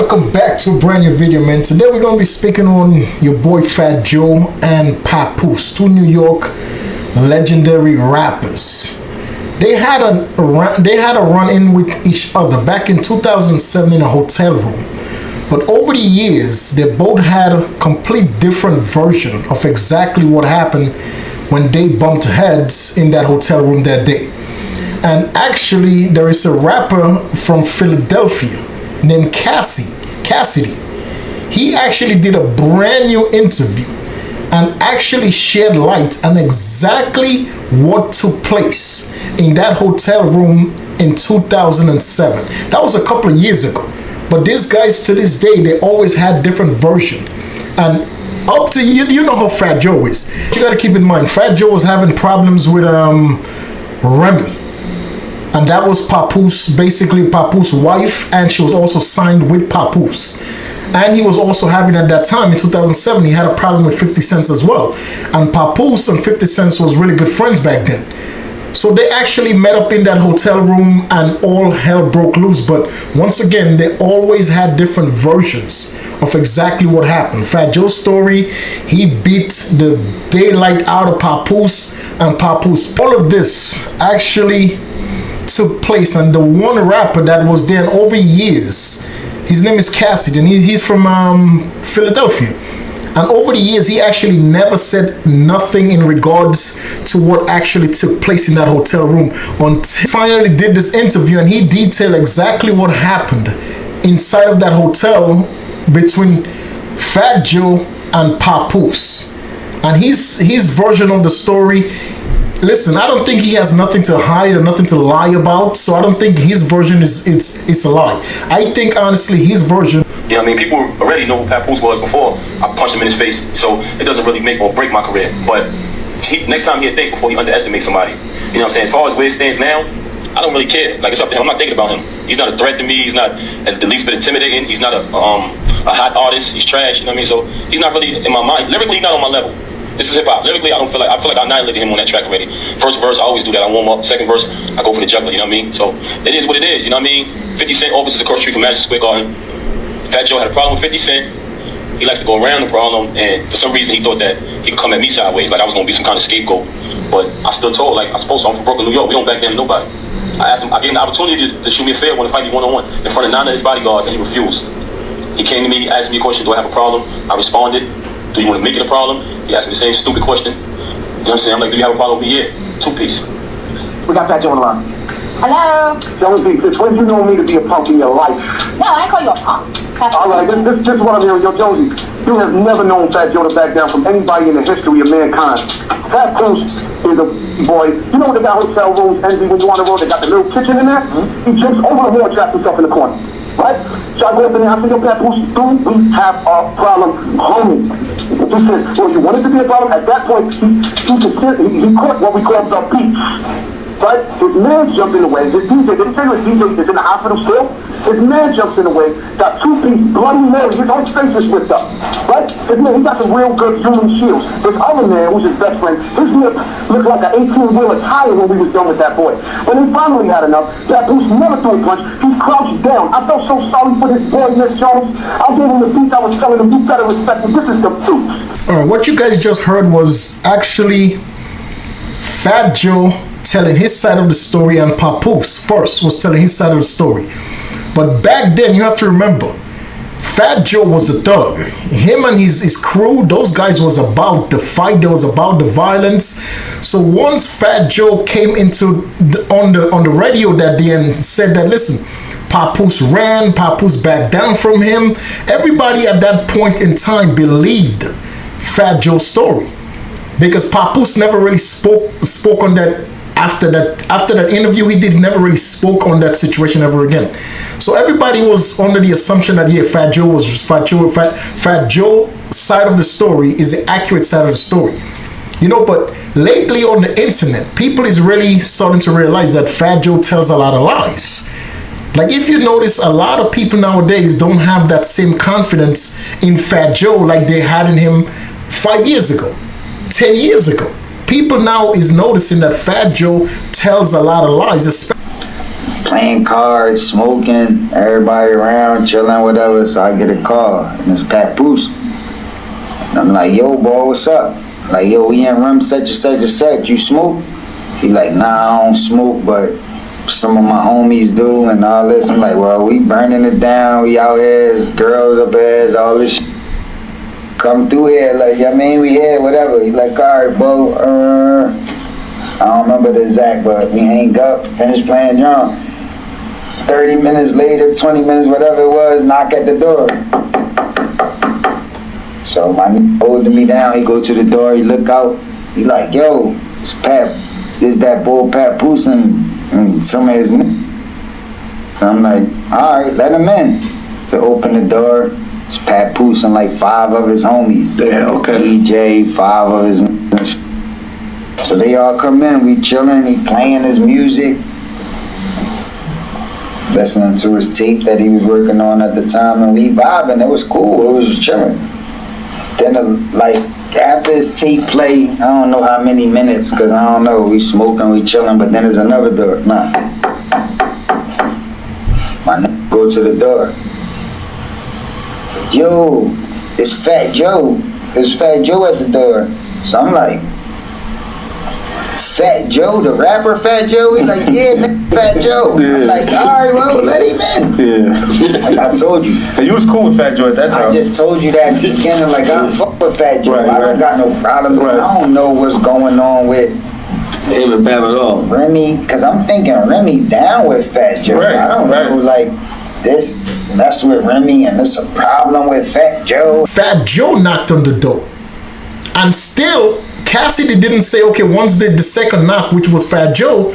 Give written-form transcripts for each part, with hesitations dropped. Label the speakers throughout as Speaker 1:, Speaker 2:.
Speaker 1: Welcome back to a brand new video, man. Today we're going to be speaking on your boy Fat Joe and Papoose, two New York legendary rappers. They had a run-in with each other back in 2007 in a hotel room. But over the years, they both had a complete different version of exactly what happened when they bumped heads in that hotel room that day. And actually, there is a rapper from Philadelphia named Cassidy. He actually did a brand new interview and actually shed light on exactly what took place in that hotel room in 2007. That was a couple of years ago. But these guys, to this day, they always had different version. And up to you know how Fat Joe is. You got to keep in mind, Fat Joe was having problems with Remy. And that was Papoose, basically Papoose' wife, and she was also signed with Papoose. And he was also having, at that time in 2007, he had a problem with 50 Cent as well. And Papoose and 50 Cent was really good friends back then. So they actually met up in that hotel room and all hell broke loose. But once again, they always had different versions of exactly what happened. Fat Joe's story, he beat the daylight out of Papoose and Papoose. All of this actually took place, and the one rapper that was there over years, his name is Cassidy, and he's from Philadelphia. And over the years, he actually never said nothing in regards to what actually took place in that hotel room until he finally did this interview, and he detailed exactly what happened inside of that hotel between Fat Joe and Papoose. And his version of the story, listen, I don't think he has nothing to hide or nothing to lie about, so I don't think his version is a lie. I think, honestly, his version...
Speaker 2: You know what I mean? People already know who Papoose was before I punched him in his face, so it doesn't really make or break my career. But next time he'll think before he underestimates somebody. You know what I'm saying? As far as where it stands now, I don't really care. Like, it's up to him. I'm not thinking about him. He's not a threat to me. He's not the least bit intimidating. He's not a hot artist. He's trash. You know what I mean? So he's not really in my mind. Lyrically, he's not on my level. This is hip hop. Lyrically, I feel like I annihilated him on that track already. First verse, I always do that. I warm up. Second verse, I go for the juggler. You know what I mean? So it is what it is. You know what I mean? 50 Cent offices across the street from Madison Square Garden. Fat Joe had a problem with 50 Cent. He likes to go around the problem, and for some reason he thought that he could come at me sideways, like I was gonna be some kind of scapegoat. But I still told, like I'm from Brooklyn, New York. We don't back down to nobody. I asked him, I gave him the opportunity to shoot me a fair one to fight me one-on-one in front of 9 of his bodyguards, and he refused. He came to me, asked me a question, do I have a problem? I responded, do you want to make it a problem? He asked me the same stupid question. You know what I'm saying? I'm like, do you have a problem with me? Yeah, two-piece.
Speaker 3: We got Fat Joe on the line.
Speaker 4: Hello?
Speaker 3: Jonesy, since when you know me to be a punk in your life?
Speaker 4: No, I call you a punk.
Speaker 3: All right, this is what I'm hearing. Yo, Jonesy, you have never known Fat Joe to back down from anybody in the history of mankind. Fat Papoose is a boy. You know they got hotel rooms, envy, when you on the road, they got the little kitchen in there? He jumps over the wall and traps himself in the corner. Right? So I go up in there, I said, yo, Papoose, do we have a problem, homie? He said, well, you want it to be a problem? At that point, he caught what we call the beat. Right? His man jumped in the way. His DJ, did he say his DJ is in the hospital still? His man jumps in the way, got two-piece Bloody Mary, his whole face is ripped up. Right? His man, he got some real good human shields. His other man, who's his best friend, his lip looked like an 18-wheeler tire when we was done with that boy. When he finally had enough, Papoose never threw a punch. He crouched down. I felt so sorry for this boy, Miss Jones. I gave him the beat I was telling him, you better respect him. This is the beat.
Speaker 1: What you guys just heard was actually Fat Joe telling his side of the story, and Papoose first was telling his side of the story. But back then, you have to remember, Fat Joe was a thug. Him and his crew, those guys was about the fight, there was about the violence. So once Fat Joe came into on the radio that day and said that, listen, Papoose ran, Papoose backed down from him, everybody at that point in time believed Fat Joe's story, because Papoose never really spoke on that. After that interview he did, never really spoke on that situation ever again. So everybody was under the assumption that, yeah, Fat Joe side of the story is the accurate side of the story. You know, but lately on the internet, people is really starting to realize that Fat Joe tells a lot of lies. Like, if you notice, a lot of people nowadays don't have that same confidence in Fat Joe like they had in him 5 years ago, 10 years ago. People now is noticing that Fat Joe tells a lot of lies.
Speaker 5: playing cards, smoking, everybody around, chilling, whatever. So I get a call, and it's Papoose. I'm like, yo, boy, what's up? Like, yo, we in room such and such and such. You smoke? He like, nah, I don't smoke, but some of my homies do and all this. I'm like, well, we burning it down. We out here, there's girls up here, all this shit. Come through here, like, I mean, we here, whatever. He like, all right, bro. I don't remember the exact, but we hang up, finish playing drum. 30 minutes later, 20 minutes, whatever it was, knock at the door. So my nigga holding me down, he go to the door, he look out, he like, yo, it's Pat, this that bull Papoose and some of his niggas. So I'm like, all right, let him in. So open the door, it's Papoose and like 5 of his homies.
Speaker 6: Yeah, okay.
Speaker 5: DJ, 5 of his niggas. So they all come in, we chilling, he playing his music, listening to his tape that he was working on at the time, and we vibing, it was cool, it was chilling. Then like after his tape play, I don't know how many minutes, cause I don't know, we smoking, we chilling, but then there's another door, nah. My nigga go to the door. Yo, it's Fat Joe. It's Fat Joe at the door. So I'm like, Fat Joe, the rapper Fat Joe? He's like, yeah, nigga, Fat Joe.
Speaker 6: Yeah.
Speaker 5: I'm like, all right, well, let him in.
Speaker 6: Yeah.
Speaker 5: Like I told you.
Speaker 6: And you was cool with Fat Joe at that time.
Speaker 5: I just told you that at the beginning, like, I fuck with Fat Joe.
Speaker 6: Right,
Speaker 5: I don't
Speaker 6: right.
Speaker 5: got no problems.
Speaker 6: Right.
Speaker 5: I don't know what's going on with
Speaker 7: Him and Pap at all.
Speaker 5: Remy, because I'm thinking Remy down with Fat Joe.
Speaker 6: Right,
Speaker 5: I don't know, like, this mess with Remy and there's a problem with Fat Joe.
Speaker 1: Fat Joe knocked on the door. And still, Cassidy didn't say, okay, once the second knock, which was Fat Joe,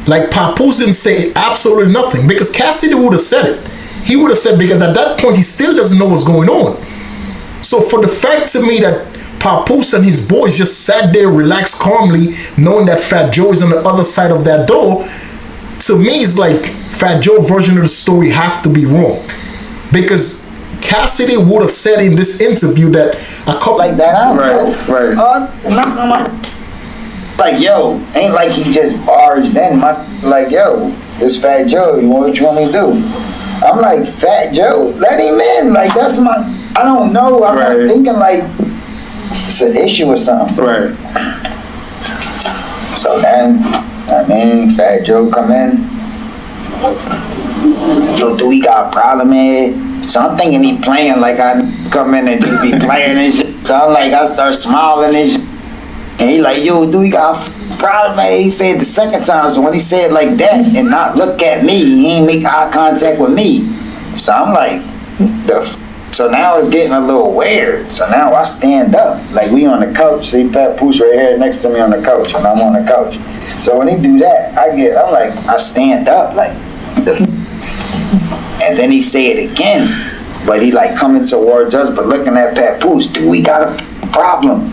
Speaker 1: like Papoose didn't say absolutely nothing. Because Cassidy would have said it. He would have said, because at that point, he still doesn't know what's going on. So for the fact to me that Papoose and his boys just sat there, relaxed calmly, knowing that Fat Joe is on the other side of that door, to me, it's like Fat Joe version of the story have to be wrong. Because Cassidy would have said in this interview that a couple
Speaker 5: Like that out,
Speaker 6: Right, right.
Speaker 5: Like, yo, ain't like he just barged in. Like, yo, it's Fat Joe. What you want me to do? I'm like, Fat Joe, let him in. Like, that's my, I don't know. I'm
Speaker 6: Right.
Speaker 5: not thinking like it's an issue or something.
Speaker 6: Right.
Speaker 5: So then, I mean, Fat Joe come in. Yo, do we got a problem here? So I'm thinking he playing like I come in and just be playing and shit. So I'm like, I start smiling and shit. And he like, yo, do we got a problem, man? He said the second time. So when he said like that and not look at me, he ain't make eye contact with me. So I'm like, so now it's getting a little weird. So now I stand up. Like we on the couch. See Papoose right here next to me on the couch. And I'm on the couch. So when he do that, I'm like, I stand up like, and then he say it again. But he like coming towards us, but looking at Papoose. Do we got a problem?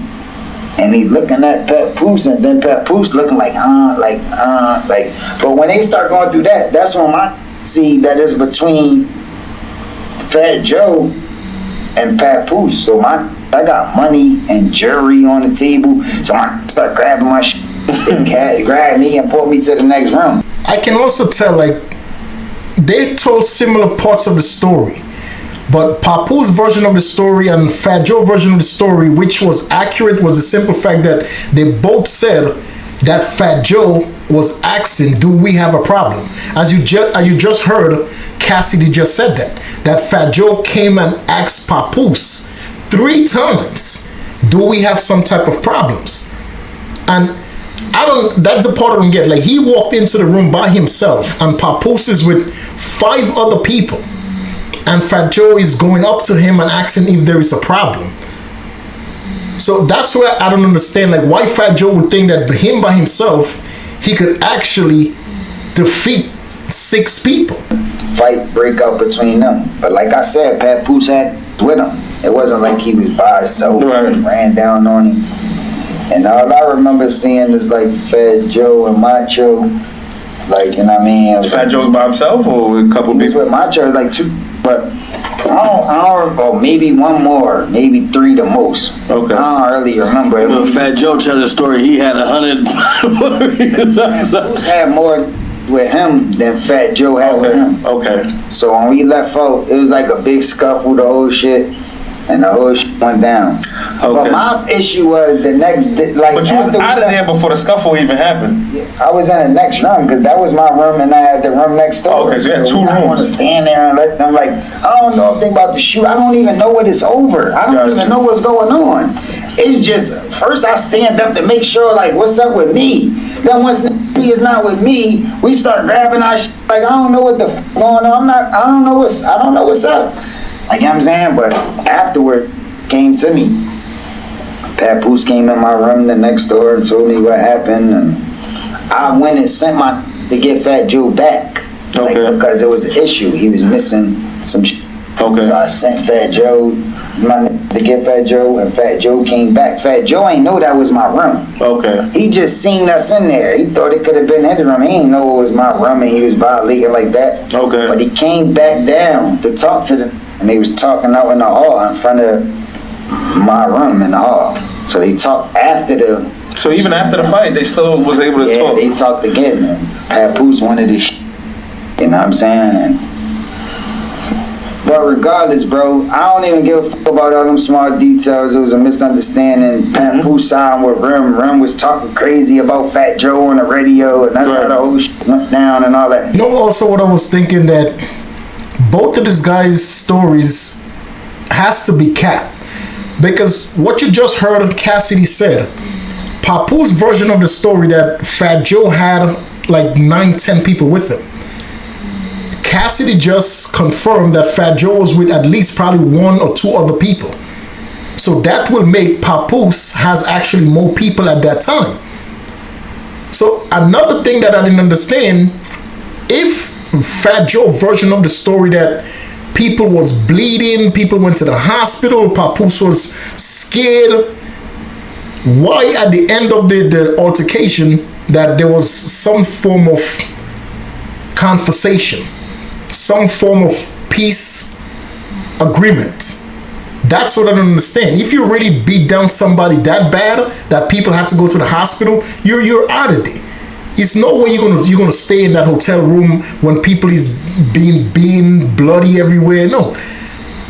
Speaker 5: And he looking at Papoose, and then Papoose looking like. But when they start going through that, that's when I see that is between Fat Joe and Papoose. So I got money and jewelry on the table. So I start grabbing my shit, and grab me and pull me to the next room.
Speaker 1: I can also tell, like, they told similar parts of the story, but Papoose version of the story and Fat Joe version of the story, which was accurate, was the simple fact that they both said that Fat Joe was asking, do we have a problem? As you just heard, Cassidy just said that Fat Joe came and asked Papoose 3 times, do we have some type of problems? And that's the part I don't get. Like, he walked into the room by himself and Papoose is with 5 other people. And Fat Joe is going up to him and asking if there is a problem. So that's where I don't understand, like, why Fat Joe would think that him by himself, he could actually defeat 6 people.
Speaker 5: Fight break out between them. But like I said, Papoose had with him. It wasn't like he was by himself.
Speaker 6: Right.
Speaker 5: Ran down on him. And all I remember seeing is like Fat Joe and Macho. Like, you know what I mean?
Speaker 6: Fat Joe was by himself or with a couple
Speaker 5: He was
Speaker 6: people?
Speaker 5: with Macho, like 2, but I don't or maybe 1 more, maybe 3 the most.
Speaker 6: Okay.
Speaker 5: I don't really remember.
Speaker 7: Well, Fat Joe tells the story. He had 100 followers.
Speaker 5: Papoose had more with him than Fat Joe had with him.
Speaker 6: Okay.
Speaker 5: So when we left out, it was like a big scuffle, the whole shit, and the whole shit went down. But my issue was the next, like,
Speaker 6: but you was out of there before the scuffle even happened.
Speaker 5: I was in the next room because that was my room, and I had the room next door.
Speaker 6: Okay, so you had 2 rooms.
Speaker 5: I want to stand there and let them, like, I don't know if they about to shoot. I don't even know what it's over. I don't even know what's going on. It's just, first I stand up to make sure, like, what's up with me. Then once he is not with me, we start grabbing our shit. Like, I don't know what the f going on. I don't know what's up. Like, you know what I'm saying? But afterwards, came to me. Papoose came in my room the next door and told me what happened, and I went and sent my to get Fat Joe back, like, because it was an issue. He was missing some shit.
Speaker 6: Okay.
Speaker 5: So I sent Fat Joe to get Fat Joe, and Fat Joe came back. Fat Joe ain't know that was my room.
Speaker 6: Okay.
Speaker 5: He just seen us in there. He thought it could have been his room. He ain't know it was my room, and he was violating like that.
Speaker 6: Okay.
Speaker 5: But he came back down to talk to them, and they was talking out in the hall in front of my room in the hall. So they talked after the.
Speaker 6: So even after the fight, they still was able to talk.
Speaker 5: Yeah, they talked again, man. Papoose wanted this shit. You know what I'm saying? But regardless, bro, I don't even give a fuck about all them small details. It was a misunderstanding. Papoose signed with Rim. Rim was talking crazy about Fat Joe on the radio, and that's how the whole shit went down and all that.
Speaker 1: You know, also what I was thinking, that both of these guys' stories has to be capped. Because what you just heard Cassidy said, Papoose version of the story, that Fat Joe had like 9-10 people with him. Cassidy just confirmed that Fat Joe was with at least probably 1 or 2 other people. So that will make Papoose has actually more people at that time. So another thing that I didn't understand, if Fat Joe version of the story that people was bleeding, people went to the hospital, Papoose was scared, why at the end of the altercation that there was some form of conversation, some form of peace agreement? That's what I don't understand. If you really beat down somebody that bad that people had to go to the hospital, you're out of there. It's no way you're gonna stay in that hotel room when people is being beaten, bloody everywhere. No,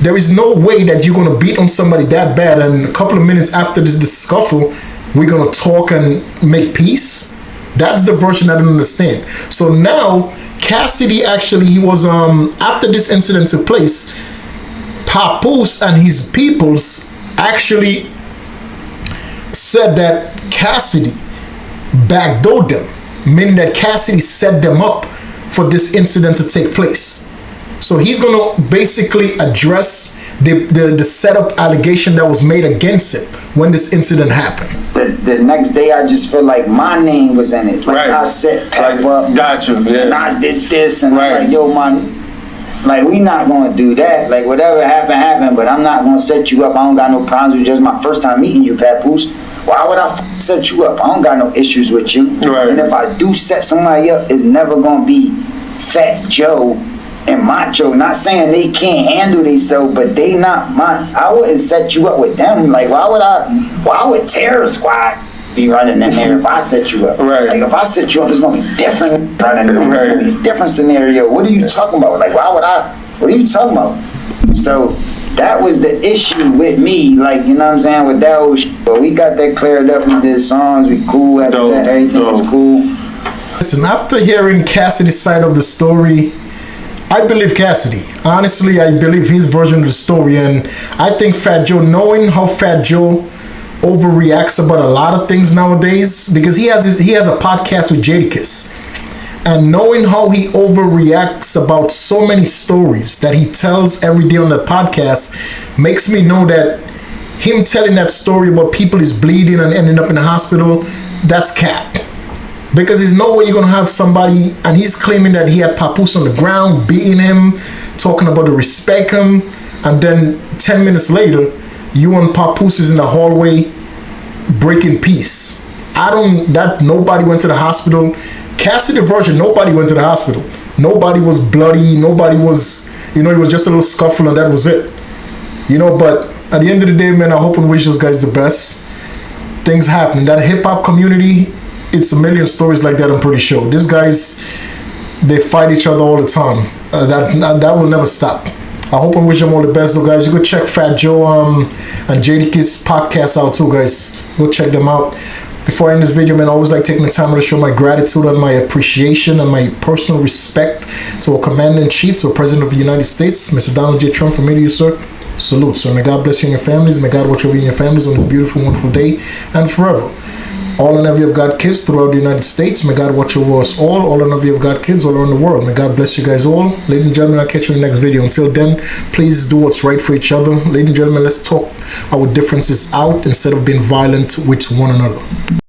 Speaker 1: there is no way that you're gonna beat on somebody that bad, and a couple of minutes after this scuffle, we're gonna talk and make peace. That's the version I don't understand. So now Cassidy actually, he was after this incident took place, Papoose and his peoples actually said that Cassidy backdoored them, meaning that Cassidy set them up for this incident to take place. So he's going to basically address the setup allegation that was made against him when this incident happened.
Speaker 5: The next day, I just feel like my name was in it. Like, I set Pep up.
Speaker 6: Got you, yeah.
Speaker 5: And I did this, and I'm like, yo, man, like, we not going to do that. Like, whatever happened, but I'm not going to set you up. I don't got no problems with just my first time meeting you, Papoose. Why would I set you up? I don't got no issues with you.
Speaker 6: Right.
Speaker 5: And if I do set somebody up, it's never going to be Fat Joe and Macho. Not saying they can't handle themselves, but they not I wouldn't set you up with them. Like, why would Terror Squad be running in here if I set you up?
Speaker 6: Right.
Speaker 5: Like, if I set you up, it's gonna be different running.
Speaker 6: Right.
Speaker 5: It's gonna be a different scenario. What are you talking about? Like, what are you talking about? So that was the issue with me, like, you know what I'm saying, with that whole shit. But we got that cleared up. We did songs, we cool after that, everything was cool.
Speaker 1: Listen, after hearing Cassidy's side of the story, I believe Cassidy. Honestly, I believe his version of the story, and I think Fat Joe, knowing how Fat Joe overreacts about a lot of things nowadays, because he has a podcast with Jadakiss, and knowing how he overreacts about so many stories that he tells every day on the podcast makes me know that him telling that story about people is bleeding and ending up in the hospital, that's cap. Because there's no way you're gonna have somebody, and he's claiming that he had Papoose on the ground beating him, talking about the respect him, and then 10 minutes later, you and Papoose is in the hallway breaking peace. Nobody went to the hospital. Cassidy version, nobody went to the hospital. Nobody was bloody, nobody was, it was just a little scuffle and that was it. But at the end of the day, man, I hope and wish those guys the best. Things happen. That hip hop community, it's a million stories like that, I'm pretty sure. These guys, they fight each other all the time. That will never stop. I hope and wish them all the best, though, guys. You go check Fat Joe and JD Kiss podcast out too, guys. Go check them out. Before I end this video, man, I always like taking the time to show my gratitude and my appreciation and my personal respect to our Commander-in-Chief, to our President of the United States, Mr. Donald J. Trump. From me to you, sir, salute. So may God bless you and your families. May God watch over you and your families on this beautiful, wonderful day and forever. All and every of God kids throughout the United States. May God watch over us all. All and every of God kids all around the world. May God bless you guys all. Ladies and gentlemen, I'll catch you in the next video. Until then, please do what's right for each other. Ladies and gentlemen, let's talk our differences out instead of being violent with one another.